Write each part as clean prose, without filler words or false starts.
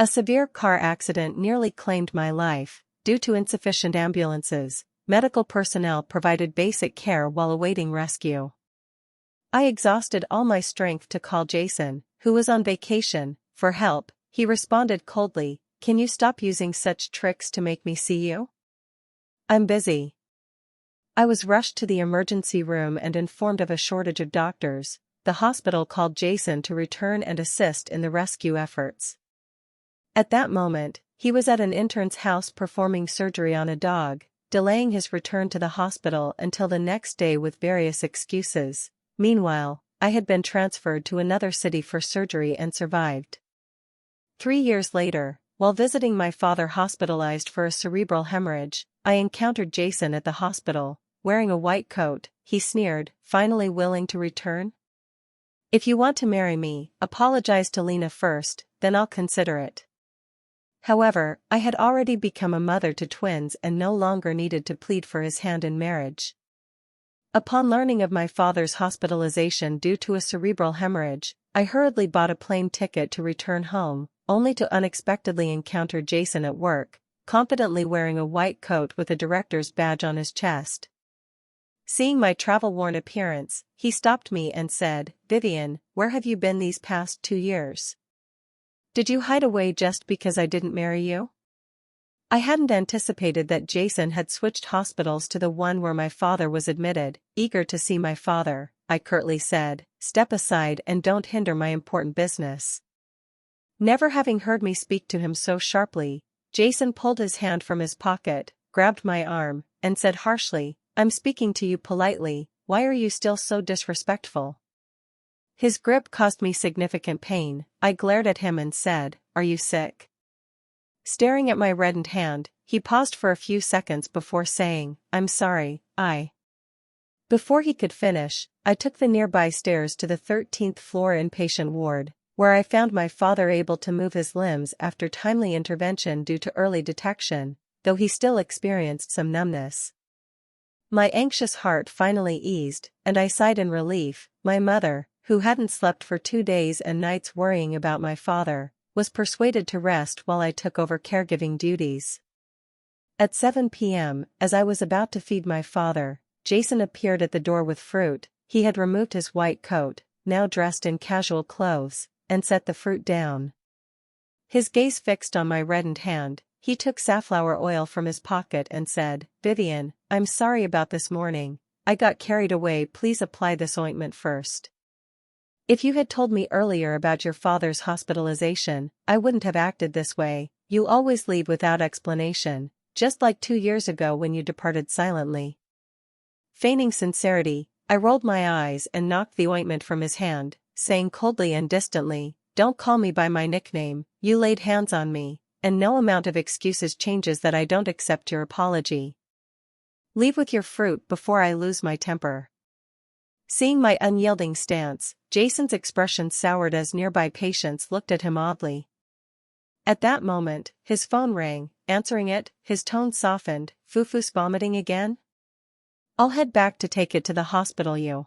A severe car accident nearly claimed my life. Due to insufficient ambulances, medical personnel provided basic care while awaiting rescue. I exhausted all my strength to call Jason, who was on vacation, for help. He responded coldly, "Can you stop using such tricks to make me see you? I'm busy." I was rushed to the emergency room and informed of a shortage of doctors. The hospital called Jason to return and assist in the rescue efforts. At that moment, he was at an intern's house performing surgery on a dog, delaying his return to the hospital until the next day with various excuses. Meanwhile, I had been transferred to another city for surgery and survived. 3 years later, while visiting my father hospitalized for a cerebral hemorrhage, I encountered Jason at the hospital, wearing a white coat. He sneered, "Finally willing to return? If you want to marry me, apologize to Lena first, then I'll consider it." However, I had already become a mother to twins and no longer needed to plead for his hand in marriage. Upon learning of my father's hospitalization due to a cerebral hemorrhage, I hurriedly bought a plane ticket to return home, only to unexpectedly encounter Jason at work, confidently wearing a white coat with a director's badge on his chest. Seeing my travel-worn appearance, he stopped me and said, "Vivian, where have you been these past 2 years? Did you hide away just because I didn't marry you?" I hadn't anticipated that Jason had switched hospitals to the one where my father was admitted. "Eager to see my father," I curtly said, "Step aside and don't hinder my important business." Never having heard me speak to him so sharply, Jason pulled his hand from his pocket, grabbed my arm, and said harshly, "I'm speaking to you politely, why are you still so disrespectful?" His grip caused me significant pain. I glared at him and said, "Are you sick?" Staring at my reddened hand, he paused for a few seconds before saying, "I'm sorry, I..." Before he could finish, I took the nearby stairs to the 13th floor inpatient ward, where I found my father able to move his limbs after timely intervention due to early detection, though he still experienced some numbness. My anxious heart finally eased, and I sighed in relief. My mother, who hadn't slept for 2 days and nights worrying about my father, was persuaded to rest while I took over caregiving duties. At 7 p.m., as I was about to feed my father, Jason appeared at the door with fruit. He had removed his white coat, now dressed in casual clothes, and set the fruit down. His gaze fixed on my reddened hand, he took safflower oil from his pocket and said, "Vivian, I'm sorry about this morning, I got carried away, please apply this ointment first. If you had told me earlier about your father's hospitalization, I wouldn't have acted this way. You always leave without explanation, just like 2 years ago when you departed silently." Feigning sincerity, I rolled my eyes and knocked the ointment from his hand, saying coldly and distantly, "Don't call me by my nickname, you laid hands on me, and no amount of excuses changes that I don't accept your apology. Leave with your fruit before I lose my temper." Seeing my unyielding stance, Jason's expression soured as nearby patients looked at him oddly. At that moment, his phone rang. Answering it, his tone softened, "Fufu's vomiting again? I'll head back to take it to the hospital you."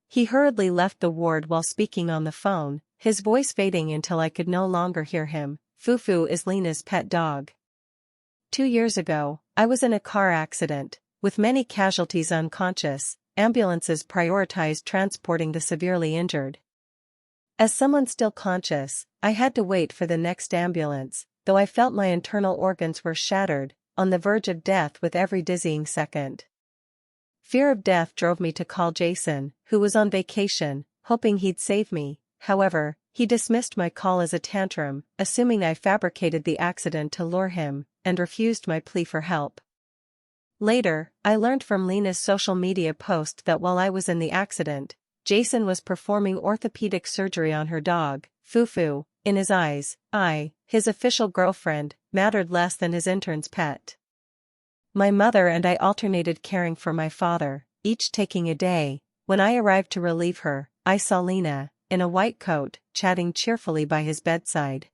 He hurriedly left the ward while speaking on the phone, his voice fading until I could no longer hear him. Fufu is Lena's pet dog. 2 years ago, I was in a car accident, with many casualties unconscious. Ambulances prioritized transporting the severely injured. As someone still conscious, I had to wait for the next ambulance, though I felt my internal organs were shattered, on the verge of death with every dizzying second. Fear of death drove me to call Jason, who was on vacation, hoping he'd save me. However, he dismissed my call as a tantrum, assuming I fabricated the accident to lure him, and refused my plea for help. Later, I learned from Lena's social media post that while I was in the accident, Jason was performing orthopedic surgery on her dog, Fufu. In his eyes, I, his official girlfriend, mattered less than his intern's pet. My mother and I alternated caring for my father, each taking a day. When I arrived to relieve her, I saw Lena, in a white coat, chatting cheerfully by his bedside.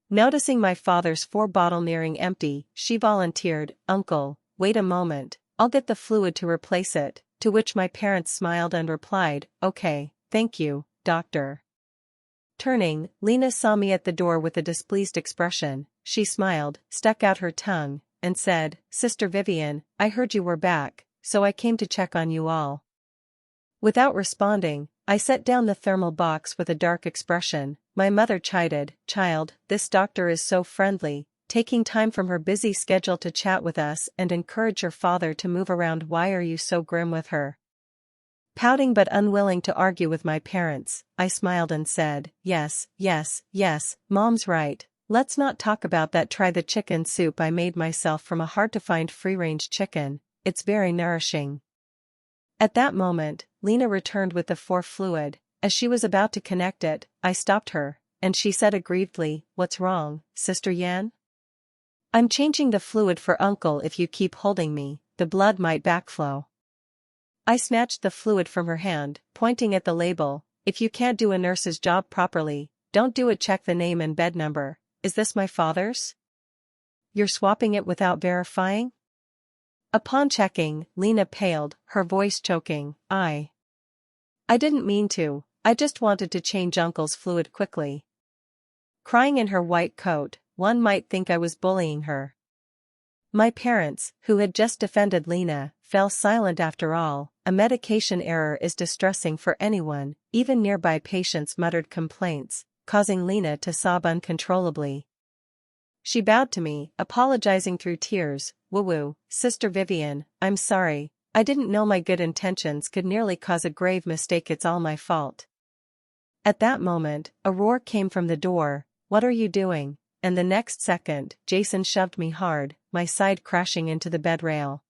Noticing my father's 4-bottle nearing empty, she volunteered, "Uncle, wait a moment, I'll get the fluid to replace it," to which my parents smiled and replied, "Okay, thank you, doctor." Turning, Lena saw me at the door with a displeased expression. She smiled, stuck out her tongue, and said, "Sister Vivian, I heard you were back, so I came to check on you all." Without responding, I set down the thermal box with a dark expression. My mother chided, "Child, this doctor is so friendly, taking time from her busy schedule to chat with us and encourage your father to move around. Why are you so grim with her?" Pouting but unwilling to argue with my parents, I smiled and said, "Yes, yes, yes, Mom's right. Let's not talk about that. Try the chicken soup I made myself from a hard-to-find free-range chicken. It's very nourishing." At that moment, Lena returned with the fluid. As she was about to connect it, I stopped her, and she said aggrievedly, "What's wrong, Sister Yan?" "I'm changing the fluid for Uncle. If you keep holding me, the blood might backflow." I snatched the fluid from her hand, pointing at the label. "If you can't do a nurse's job properly, don't do it. Check the name and bed number. Is this my father's? You're swapping it without verifying?" Upon checking, Lena paled, her voice choking. I didn't mean to, I just wanted to change Uncle's fluid quickly." Crying in her white coat, one might think I was bullying her. My parents, who had just defended Lena, fell silent. After all, a medication error is distressing for anyone. Even nearby patients muttered complaints, causing Lena to sob uncontrollably. She bowed to me, apologizing through tears. "Woo-woo, Sister Vivian, I'm sorry. I didn't know my good intentions could nearly cause a grave mistake. It's all my fault." At that moment, a roar came from the door. "What are you doing?" And the next second, Jason shoved me hard, my side crashing into the bed rail.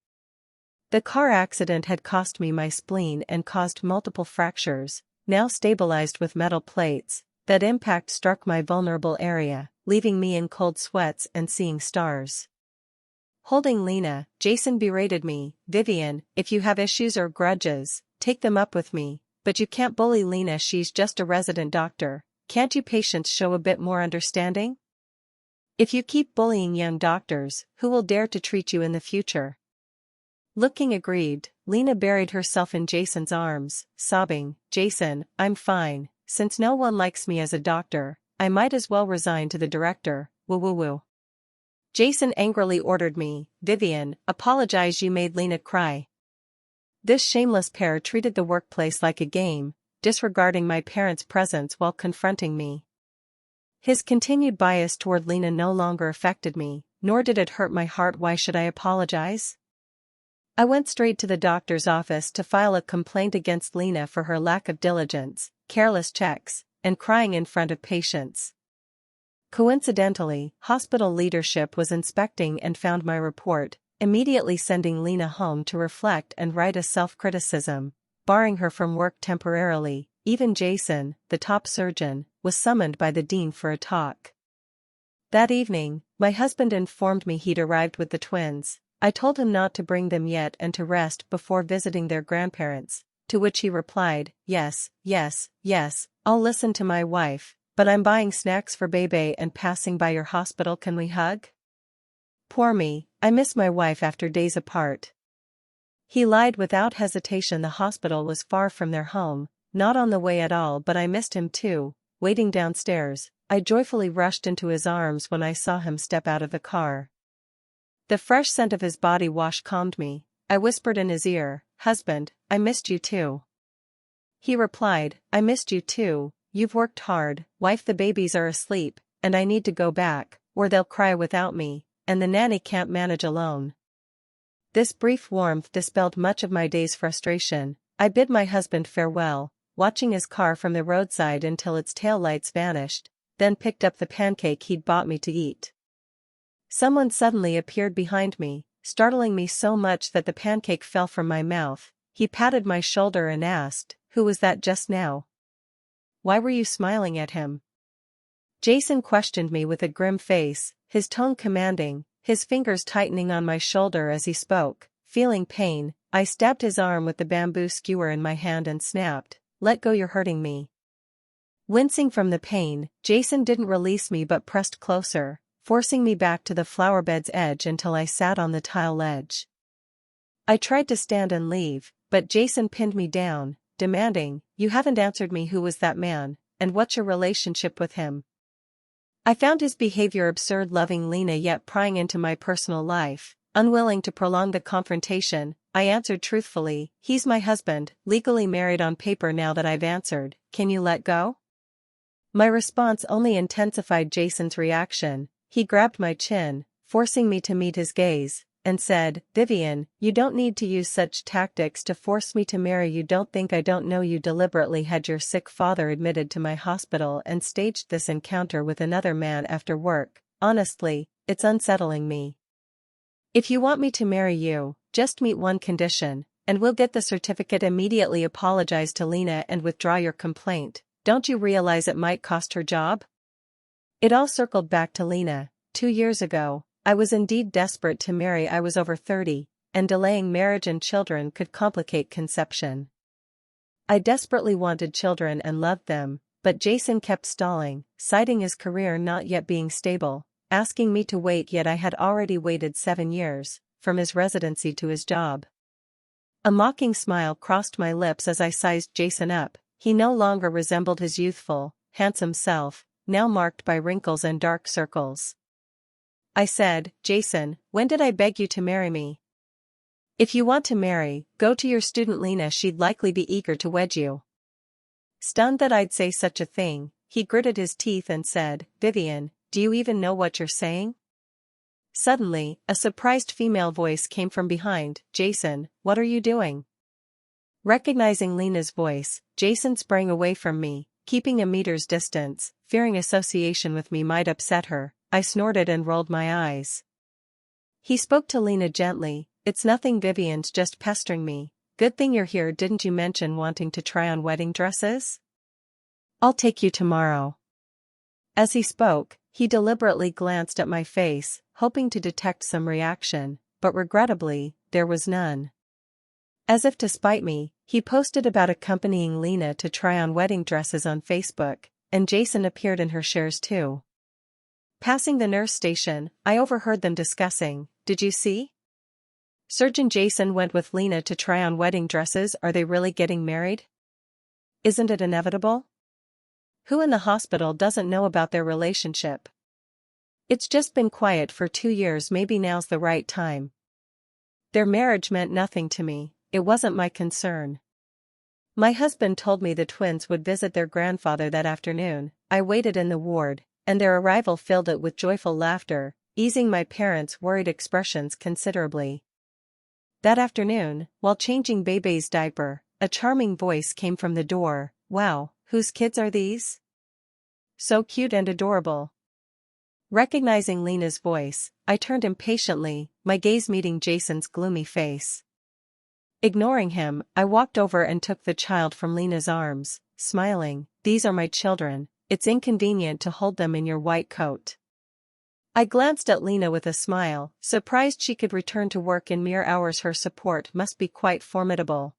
The car accident had cost me my spleen and caused multiple fractures, now stabilized with metal plates. That impact struck my vulnerable area, leaving me in cold sweats and seeing stars. Holding Lena, Jason berated me, "Vivian, if you have issues or grudges, take them up with me, but you can't bully Lena. She's just a resident doctor. Can't you patients show a bit more understanding? If you keep bullying young doctors, who will dare to treat you in the future?" Looking aggrieved, Lena buried herself in Jason's arms, sobbing, "Jason, I'm fine. Since no one likes me as a doctor, I might as well resign to the director. Woo-woo-woo." Jason angrily ordered me, "Vivian, apologize. You made Lena cry." This shameless pair treated the workplace like a game, disregarding my parents' presence while confronting me. His continued bias toward Lena no longer affected me, nor did it hurt my heart. Why should I apologize? I went straight to the doctor's office to file a complaint against Lena for her lack of diligence, careless checks, and crying in front of patients. Coincidentally, hospital leadership was inspecting and found my report, immediately sending Lena home to reflect and write a self-criticism, barring her from work temporarily. Even Jason, the top surgeon, was summoned by the dean for a talk. That evening, my husband informed me he'd arrived with the twins. I told him not to bring them yet and to rest before visiting their grandparents, to which he replied, "Yes, yes, yes, I'll listen to my wife, but I'm buying snacks for Bebe and passing by your hospital. Can we hug?" Poor me, I miss my wife after days apart. He lied without hesitation. The hospital was far from their home, not on the way at all, but I missed him too. Waiting downstairs, I joyfully rushed into his arms when I saw him step out of the car. The fresh scent of his body wash calmed me. I whispered in his ear, "Husband, I missed you too." He replied, "I missed you too. You've worked hard. Wife, the babies are asleep, and I need to go back, or they'll cry without me, and the nanny can't manage alone." This brief warmth dispelled much of my day's frustration. I bid my husband farewell, watching his car from the roadside until its taillights vanished, then picked up the pancake he'd bought me to eat. Someone suddenly appeared behind me, startling me so much that the pancake fell from my mouth. He patted my shoulder and asked, "Who was that just now? Why were you smiling at him?" Jason questioned me with a grim face, his tone commanding, his fingers tightening on my shoulder as he spoke. Feeling pain, I stabbed his arm with the bamboo skewer in my hand and snapped, "Let go, you're hurting me." Wincing from the pain, Jason didn't release me but pressed closer, forcing me back to the flowerbed's edge until I sat on the tile ledge. I tried to stand and leave, but Jason pinned me down, demanding, "You haven't answered me. Who was that man? and what's your relationship with him? I found his behavior absurd, loving Lena yet prying into my personal life. Unwilling to prolong the confrontation, I answered truthfully, he's my husband, legally married on paper. Now that I've answered, can you let go? My response only intensified Jason's reaction. He grabbed my chin, forcing me to meet his gaze, and said, Vivian, you don't need to use such tactics to force me to marry you. Don't think I don't know you deliberately had your sick father admitted to my hospital and staged this encounter with another man after work. Honestly, it's unsettling me. If you want me to marry you, just meet one condition, and we'll get the certificate immediately. Apologize to Lena and withdraw your complaint. Don't you realize it might cost her job? It all circled back to Lena. 2 years ago, I was indeed desperate to marry. I was over 30, and delaying marriage and children could complicate conception. I desperately wanted children and loved them, but Jason kept stalling, citing his career not yet being stable, asking me to wait, yet I had already waited 7 years, from his residency to his job. A mocking smile crossed my lips as I sized Jason up. He no longer resembled his youthful, handsome self, now marked by wrinkles and dark circles. I said, Jason, when did I beg you to marry me? If you want to marry, go to your student Lena. She'd likely be eager to wed you. Stunned that I'd say such a thing, he gritted his teeth and said, Vivian, do you even know what you're saying? Suddenly, a surprised female voice came from behind. Jason, what are you doing? Recognizing Lena's voice, Jason sprang away from me, keeping a meter's distance, fearing association with me might upset her. I snorted and rolled my eyes. He spoke to Lena gently, it's nothing, Vivian's just pestering me. Good thing you're here. Didn't you mention wanting to try on wedding dresses? I'll take you tomorrow. As he spoke, he deliberately glanced at my face, hoping to detect some reaction, but regrettably, there was none. As if to spite me, he posted about accompanying Lena to try on wedding dresses on Facebook, and Jason appeared in her shares too. Passing the nurse station, I overheard them discussing, did you see? Surgeon Jason went with Lena to try on wedding dresses. Are they really getting married? Isn't it inevitable? Who in the hospital doesn't know about their relationship? It's just been quiet for 2 years. Maybe now's the right time. Their marriage meant nothing to me. It wasn't my concern. My husband told me the twins would visit their grandfather that afternoon. I waited in the ward, and their arrival filled it with joyful laughter, easing my parents' worried expressions considerably. That afternoon, while changing Bebe's diaper, a charming voice came from the door. Wow, whose kids are these? So cute and adorable. Recognizing Lena's voice, I turned impatiently, my gaze meeting Jason's gloomy face. Ignoring him, I walked over and took the child from Lena's arms, smiling, these are my children, it's inconvenient to hold them in your white coat. I glanced at Lena with a smile, surprised she could return to work in mere hours. Her support must be quite formidable.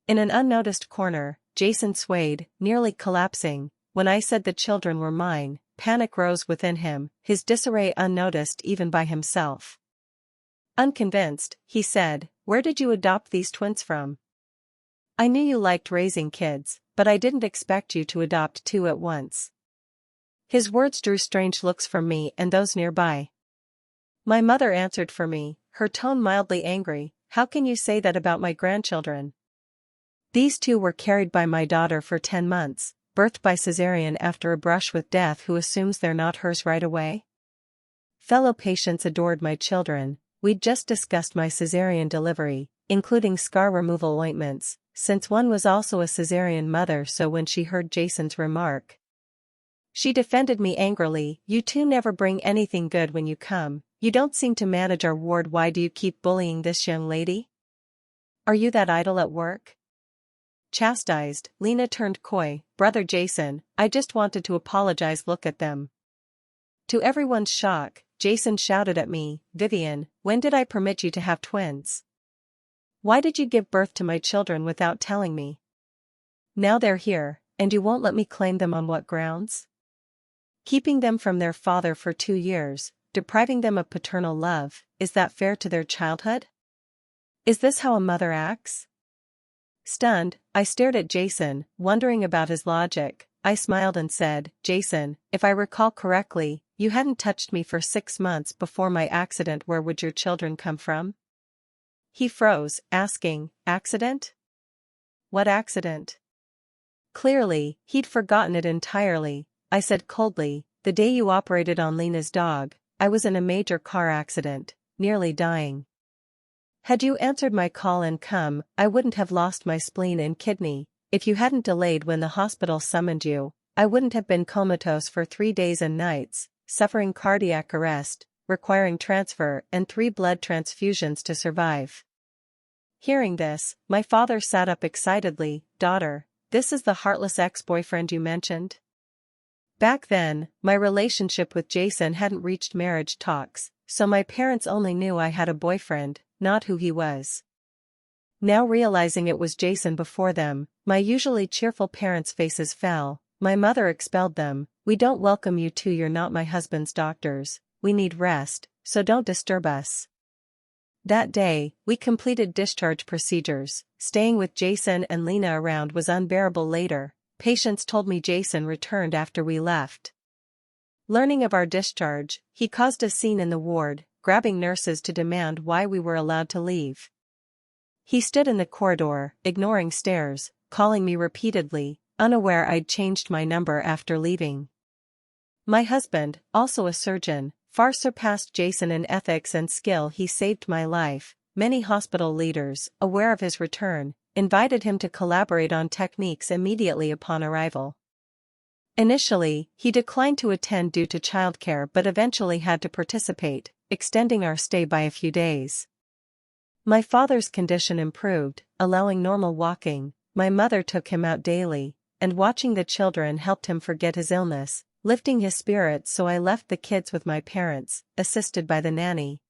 In an unnoticed corner, Jason swayed, nearly collapsing. When I said the children were mine, panic rose within him, his disarray unnoticed even by himself. Unconvinced, he said, where did you adopt these twins from? I knew you liked raising kids, but I didn't expect you to adopt 2 at once. His words drew strange looks from me and those nearby. My mother answered for me, her tone mildly angry. How can you say that about my grandchildren? These 2 were carried by my daughter for 10 months, birthed by cesarean after a brush with death. Who assumes they're not hers right away? Fellow patients adored my children. We'd just discussed my cesarean delivery, including scar removal ointments, since one was also a cesarean mother. So when she heard Jason's remark, she defended me angrily. You 2 never bring anything good when you come. You don't seem to manage our ward. Why do you keep bullying this young lady? Are you that idle at work? Chastised, Lena turned coy. Brother Jason, I just wanted to apologize. Look at them. To everyone's shock, Jason shouted at me, Vivian, when did I permit you to have twins? Why did you give birth to my children without telling me? Now they're here, and you won't let me claim them. On what grounds? Keeping them from their father for 2 years, depriving them of paternal love, is that fair to their childhood? Is this how a mother acts? Stunned, I stared at Jason, wondering about his logic. I smiled and said, "Jason, if I recall correctly, you hadn't touched me for 6 months before my accident. Where would your children come from?" He froze, asking, "Accident? What accident?" Clearly, he'd forgotten it entirely. I said coldly, "The day you operated on Lena's dog, I was in a major car accident, nearly dying. Had you answered my call and come, I wouldn't have lost my spleen and kidney. If you hadn't delayed when the hospital summoned you, I wouldn't have been comatose for 3 days and nights, suffering cardiac arrest, requiring transfer and 3 blood transfusions to survive." Hearing this, my father sat up excitedly. "Daughter, this is the heartless ex-boyfriend you mentioned?" Back then, my relationship with Jason hadn't reached marriage talks, so my parents only knew I had a boyfriend, not who he was. Now realizing it was Jason before them, my usually cheerful parents' faces fell. My mother expelled them. "We don't welcome you two. You're not my husband's doctors. We need rest, so don't disturb us." That day, we completed discharge procedures. Staying with Jason and Lena around was unbearable later. Patients told me Jason returned after we left. Learning of our discharge, he caused a scene in the ward, grabbing nurses to demand why we were allowed to leave. He stood in the corridor, ignoring stares, calling me repeatedly, unaware I'd changed my number after leaving. My husband, also a surgeon, far surpassed Jason in ethics and skill. He saved my life. Many hospital leaders, aware of his return, invited him to collaborate on techniques immediately upon arrival. Initially, he declined to attend due to childcare but eventually had to participate, extending our stay by a few days. My father's condition improved, allowing normal walking. My mother took him out daily, and watching the children helped him forget his illness, lifting his spirits. So I left the kids with my parents, assisted by the nanny.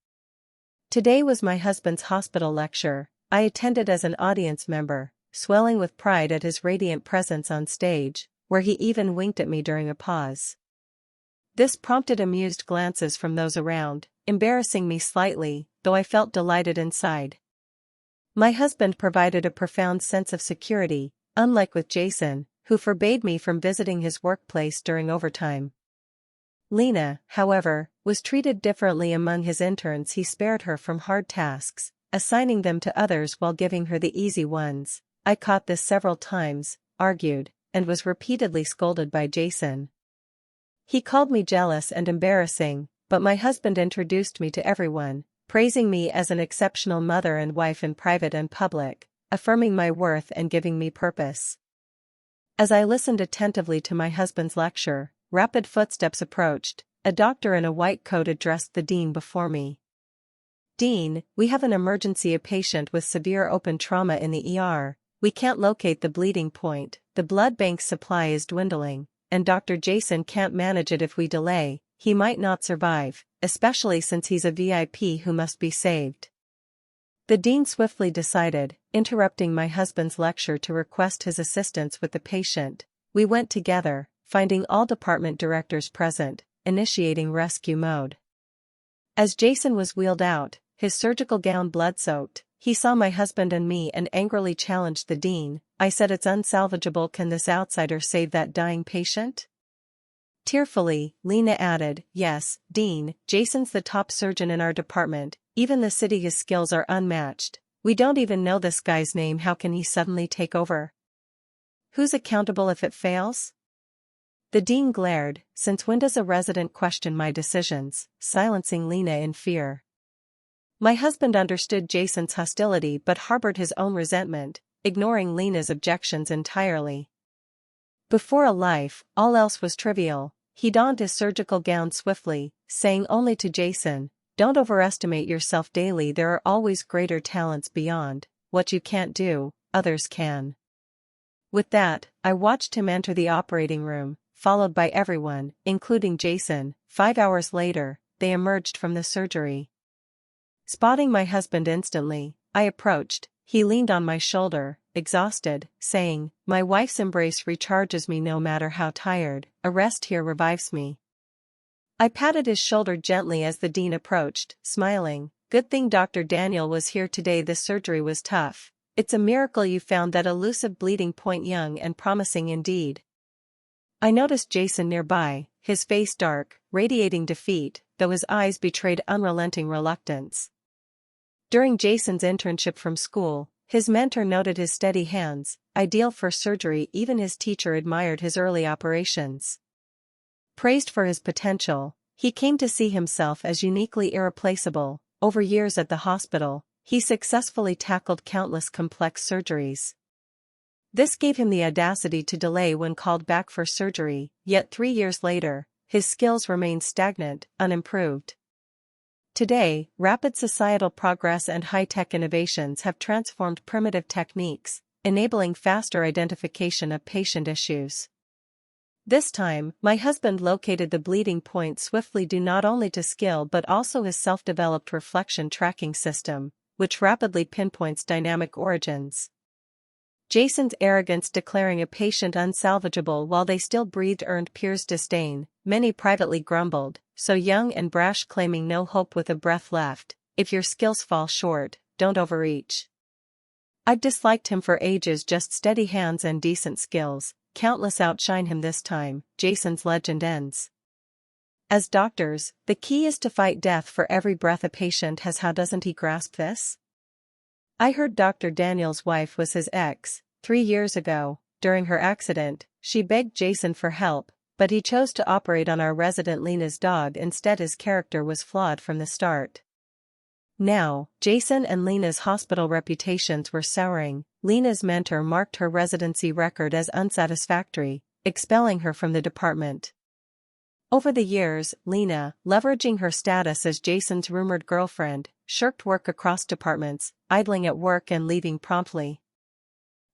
Today was my husband's hospital lecture. I attended as an audience member, swelling with pride at his radiant presence on stage, where he even winked at me during a pause. This prompted amused glances from those around, embarrassing me slightly, though I felt delighted inside. My husband provided a profound sense of security, unlike with Jason, who forbade me from visiting his workplace during overtime. Lena, however, was treated differently among his interns. He spared her from hard tasks, assigning them to others while giving her the easy ones. I caught this several times, argued, and was repeatedly scolded by Jason. He called me jealous and embarrassing, but my husband introduced me to everyone, praising me as an exceptional mother and wife in private and public, affirming my worth and giving me purpose. As I listened attentively to my husband's lecture, rapid footsteps approached. A doctor in a white coat addressed the dean before me. "Dean, we have an emergency, a patient with severe open trauma in the ER. We can't locate the bleeding point, the blood bank supply is dwindling, and Dr. Jason can't manage it. If we delay, he might not survive, especially since he's a VIP who must be saved." The dean swiftly decided, interrupting my husband's lecture to request his assistance with the patient. We went together, finding all department directors present, initiating rescue mode. As Jason was wheeled out, his surgical gown blood-soaked, he saw my husband and me and angrily challenged the dean. I said, "It's unsalvageable. Can this outsider save that dying patient?" Tearfully, Lena added, "Yes, Dean, Jason's the top surgeon in our department. Even the city, his skills are unmatched. We don't even know this guy's name. How can he suddenly take over? Who's accountable if it fails?" The dean glared. "Since when does a resident question my decisions?" silencing Lena in fear. My husband understood Jason's hostility but harbored his own resentment, ignoring Lena's objections entirely. Before a life, all else was trivial. He donned his surgical gown swiftly, saying only to Jason, "Don't overestimate yourself daily. There are always greater talents beyond what you can't do, others can." With that, I watched him enter the operating room, followed by everyone, including Jason. 5 hours later, they emerged from the surgery. Spotting my husband instantly, I approached. He leaned on my shoulder, exhausted, saying, "My wife's embrace recharges me no matter how tired. A rest here revives me." I patted his shoulder gently as the dean approached, smiling. "Good thing Dr. Daniel was here today. This surgery was tough. It's a miracle you found that elusive bleeding point. Young and promising indeed." I noticed Jason nearby, his face dark, radiating defeat, though his eyes betrayed unrelenting reluctance. During Jason's internship from school, his mentor noted his steady hands, ideal for surgery. Even his teacher admired his early operations. Praised for his potential, he came to see himself as uniquely irreplaceable. Over years at the hospital, he successfully tackled countless complex surgeries. This gave him the audacity to delay when called back for surgery, yet 3 years later, his skills remained stagnant, unimproved. Today, rapid societal progress and high-tech innovations have transformed primitive techniques, enabling faster identification of patient issues. This time, my husband located the bleeding point swiftly due not only to skill but also his self-developed reflection tracking system, which rapidly pinpoints dynamic origins. Jason's arrogance declaring a patient unsalvageable while they still breathed earned peers' disdain. Many privately grumbled, so young and brash, claiming no hope with a breath left. If your skills fall short, don't overreach. I've disliked him for ages. Just steady hands and decent skills. Countless outshine him this time. Jason's legend ends. As doctors, the key is to fight death for every breath a patient has. How doesn't he grasp this? I heard Dr. Daniel's wife was his ex. 3 years ago, during her accident, she begged Jason for help, but he chose to operate on our resident Lena's dog instead. His character was flawed from the start. Now, Jason and Lena's hospital reputations were souring. Lena's mentor marked her residency record as unsatisfactory, expelling her from the department. Over the years, Lena, leveraging her status as Jason's rumored girlfriend, shirked work across departments, idling at work and leaving promptly.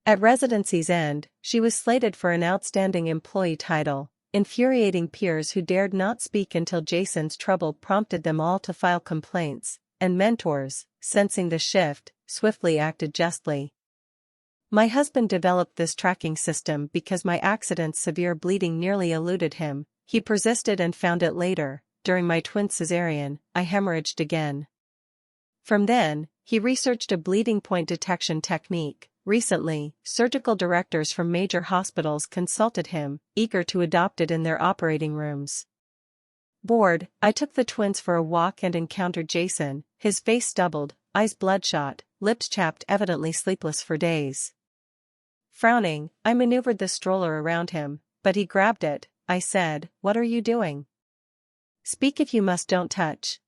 At residency's end, she was slated for an outstanding employee title, infuriating peers who dared not speak until Jason's trouble prompted them all to file complaints, and mentors, sensing the shift, swiftly acted justly. My husband developed this tracking system because my accident's severe bleeding nearly eluded him. He persisted and found it later. During my twin cesarean, I hemorrhaged again. From then, he researched a bleeding point detection technique. Recently, surgical directors from major hospitals consulted him, eager to adopt it in their operating rooms. Bored, I took the twins for a walk and encountered Jason, his face stubbled, eyes bloodshot, lips chapped, evidently sleepless for days. Frowning, I maneuvered the stroller around him, but he grabbed it. I said, "What are you doing? Speak if you must, don't touch."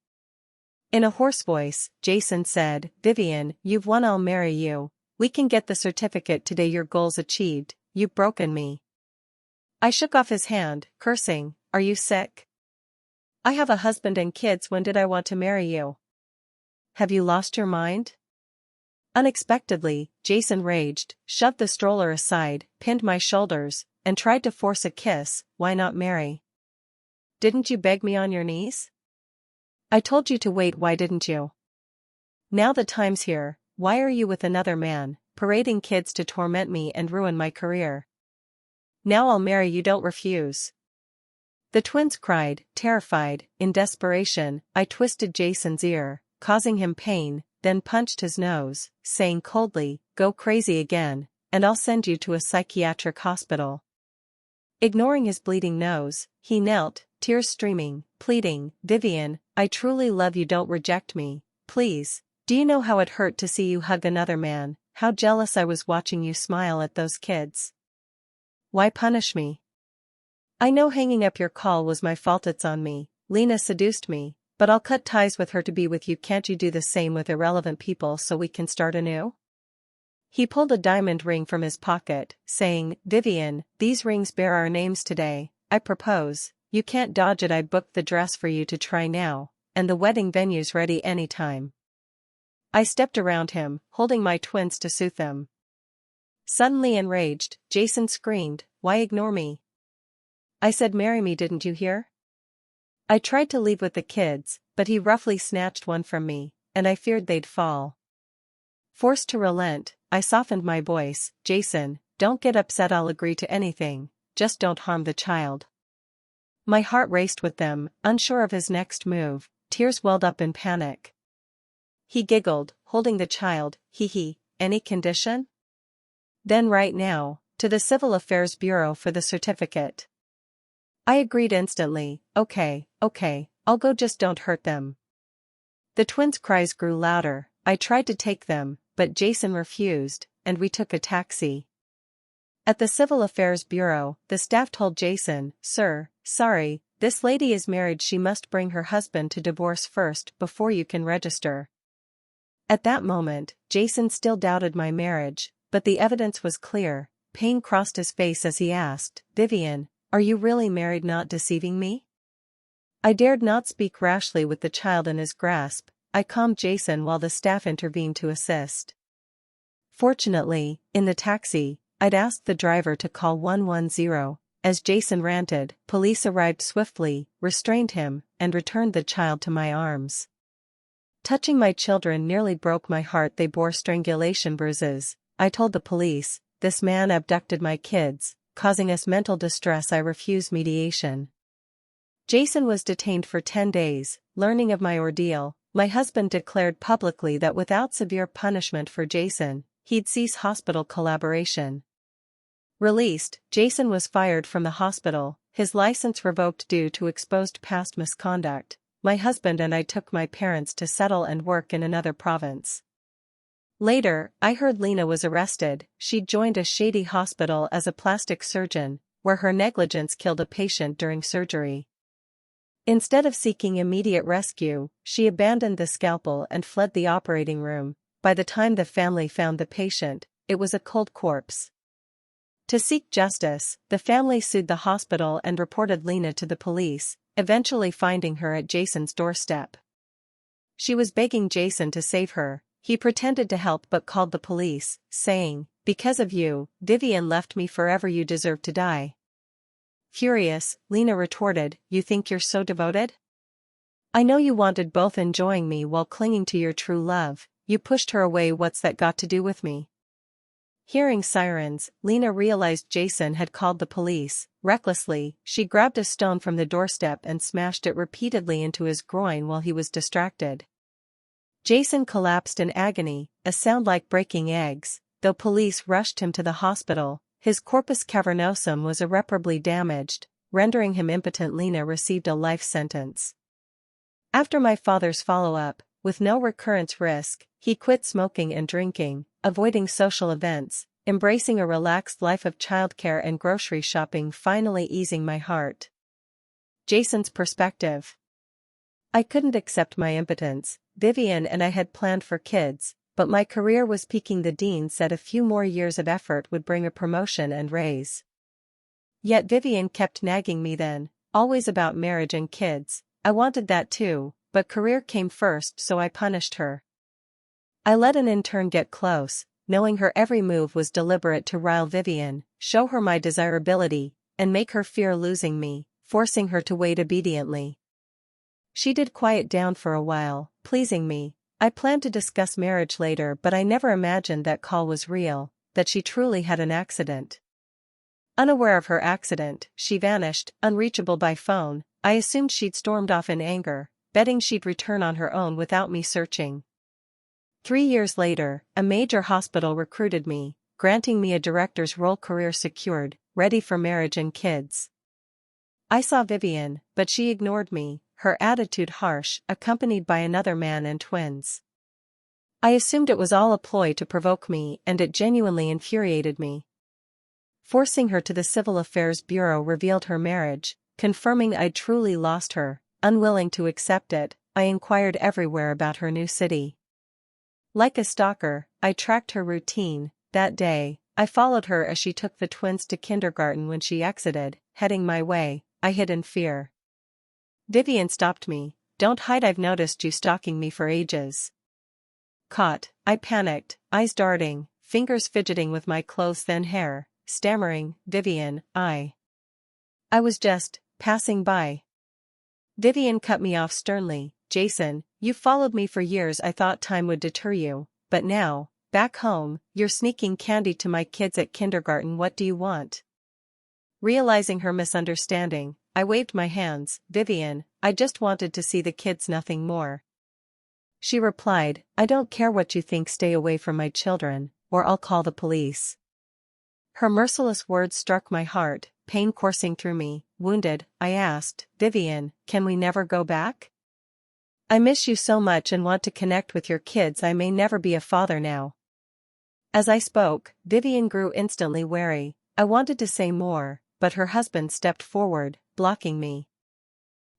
In a hoarse voice, Jason said, "Vivian, you've won, I'll marry you. We can get the certificate today, your goal's achieved, you've broken me." I shook off his hand, cursing, "Are you sick? I have a husband and kids. When did I want to marry you? Have you lost your mind?" Unexpectedly, Jason raged, shoved the stroller aside, pinned my shoulders, and tried to force a kiss. "Why not marry? Didn't you beg me on your knees? I told you to wait, why didn't you? Now the time's here, why are you with another man, parading kids to torment me and ruin my career? Now I'll marry you, don't refuse." The twins cried, terrified. In desperation, I twisted Jason's ear, causing him pain, then punched his nose, saying coldly, "Go crazy again, and I'll send you to a psychiatric hospital." Ignoring his bleeding nose, he knelt, tears streaming, pleading, "Vivian, I truly love you, don't reject me, please. Do you know how it hurt to see you hug another man, how jealous I was watching you smile at those kids? Why punish me? I know hanging up your call was my fault, it's on me. Lena seduced me, but I'll cut ties with her to be with you. Can't you do the same with irrelevant people so we can start anew?" He pulled a diamond ring from his pocket, saying, "Vivian, these rings bear our names today. I propose. You can't dodge it. I booked the dress for you to try now, and the wedding venue's ready anytime." I stepped around him, holding my twins to soothe them. Suddenly enraged, Jason screamed, "Why ignore me? I said marry me, didn't you hear?" I tried to leave with the kids, but he roughly snatched one from me, and I feared they'd fall. Forced to relent, I softened my voice, "Jason, don't get upset, I'll agree to anything, just don't harm the child." My heart raced with them, unsure of his next move. Tears welled up in panic. He giggled, holding the child, "Hee, any condition?" "Then right now, to the Civil Affairs Bureau for the certificate." I agreed instantly. Okay, I'll go, just don't hurt them. The twins' cries grew louder. I tried to take them, but Jason refused, and we took a taxi. At the Civil Affairs Bureau, the staff told Jason, "Sir, sorry, this lady is married, she must bring her husband to divorce first before you can register." At that moment, Jason still doubted my marriage, but the evidence was clear. Pain crossed his face as he asked, "Vivian, are you really married, not deceiving me?" I dared not speak rashly with the child in his grasp. I calmed Jason while the staff intervened to assist. Fortunately, in the taxi, I'd asked the driver to call 110. As Jason ranted, police arrived swiftly, restrained him, and returned the child to my arms. Touching my children nearly broke my heart. They bore strangulation bruises. I told the police, "This man abducted my kids, causing us mental distress. I refuse mediation." Jason was detained for 10 days, learning of my ordeal. My husband declared publicly that without severe punishment for Jason, he'd cease hospital collaboration. Released, Jason was fired from the hospital, his license revoked due to exposed past misconduct. My husband and I took my parents to settle and work in another province. Later, I heard Lena was arrested. She'd joined a shady hospital as a plastic surgeon, where her negligence killed a patient during surgery. Instead of seeking immediate rescue, she abandoned the scalpel and fled the operating room. By the time the family found the patient, it was a cold corpse. To seek justice, the family sued the hospital and reported Lena to the police, eventually finding her at Jason's doorstep. She was begging Jason to save her. He pretended to help but called the police, saying, "Because of you, Vivian left me forever, you deserve to die." Furious, Lena retorted, "You think you're so devoted? I know you wanted both enjoying me while clinging to your true love. You pushed her away. What's that got to do with me?" Hearing sirens, Lena realized Jason had called the police. Recklessly, she grabbed a stone from the doorstep and smashed it repeatedly into his groin while he was distracted. Jason collapsed in agony, a sound like breaking eggs. Though police rushed him to the hospital, his corpus cavernosum was irreparably damaged, rendering him impotent. Lena received a life sentence. After my father's follow-up, with no recurrence risk, he quit smoking and drinking, avoiding social events, embracing a relaxed life of childcare and grocery shopping, finally easing my heart. Jason's perspective. I couldn't accept my impotence. Vivian and I had planned for kids, but my career was peaking. The dean said a few more years of effort would bring a promotion and raise. Yet Vivian kept nagging me then, always about marriage and kids. I wanted that too, but career came first, so I punished her. I let an intern get close, knowing her every move was deliberate to rile Vivian, show her my desirability, and make her fear losing me, forcing her to wait obediently. She did quiet down for a while, pleasing me. I planned to discuss marriage later, but I never imagined that call was real, that she truly had an accident. Unaware of her accident, she vanished, unreachable by phone. I assumed she'd stormed off in anger, betting she'd return on her own without me searching. 3 years later, a major hospital recruited me, granting me a director's role, career secured, ready for marriage and kids. I saw Vivian, but she ignored me, her attitude harsh, accompanied by another man and twins. I assumed it was all a ploy to provoke me, and it genuinely infuriated me. Forcing her to the Civil Affairs Bureau revealed her marriage, confirming I'd truly lost her. Unwilling to accept it, I inquired everywhere about her new city. Like a stalker, I tracked her routine. That day, I followed her as she took the twins to kindergarten. When she exited, heading my way, I hid in fear. Vivian stopped me. "Don't hide, I've noticed you stalking me for ages." Caught, I panicked, eyes darting, fingers fidgeting with my clothes' thin hair, stammering, "Vivian, I was just passing by." Vivian cut me off sternly. "Jason, you followed me for years. I thought time would deter you, but now, back home, you're sneaking candy to my kids at kindergarten. What do you want?" Realizing her misunderstanding, I waved my hands. "Vivian, I just wanted to see the kids, nothing more." She replied, "I don't care what you think. Stay away from my children, or I'll call the police." Her merciless words struck my heart, pain coursing through me. Wounded, I asked, Vivian, can we never go back? I miss you so much and want to connect with your kids. I may never be a father now. As I spoke, Vivian grew instantly wary. I wanted to say more, but her husband stepped forward, blocking me.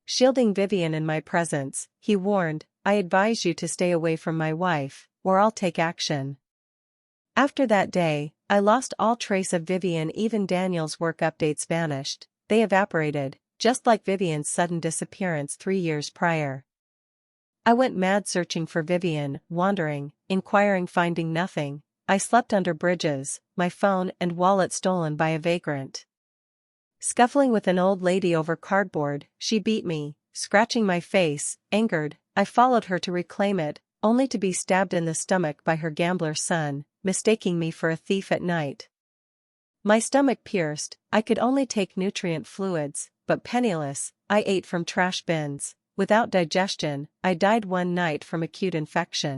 Shielding Vivian in my presence, he warned, I advise you to stay away from my wife, or I'll take action. After that day, I lost all trace of Vivian. Even Daniel's work updates vanished. They evaporated, just like Vivian's sudden disappearance 3 years prior. I went mad searching for Vivian, wandering, inquiring, finding nothing. I slept under bridges, my phone and wallet stolen by a vagrant. Scuffling with an old lady over cardboard, she beat me, scratching my face. Angered, I followed her to reclaim it, only to be stabbed in the stomach by her gambler son, mistaking me for a thief at night. My stomach pierced, I could only take nutrient fluids, but penniless, I ate from trash bins. Without digestion, I died one night from acute infection.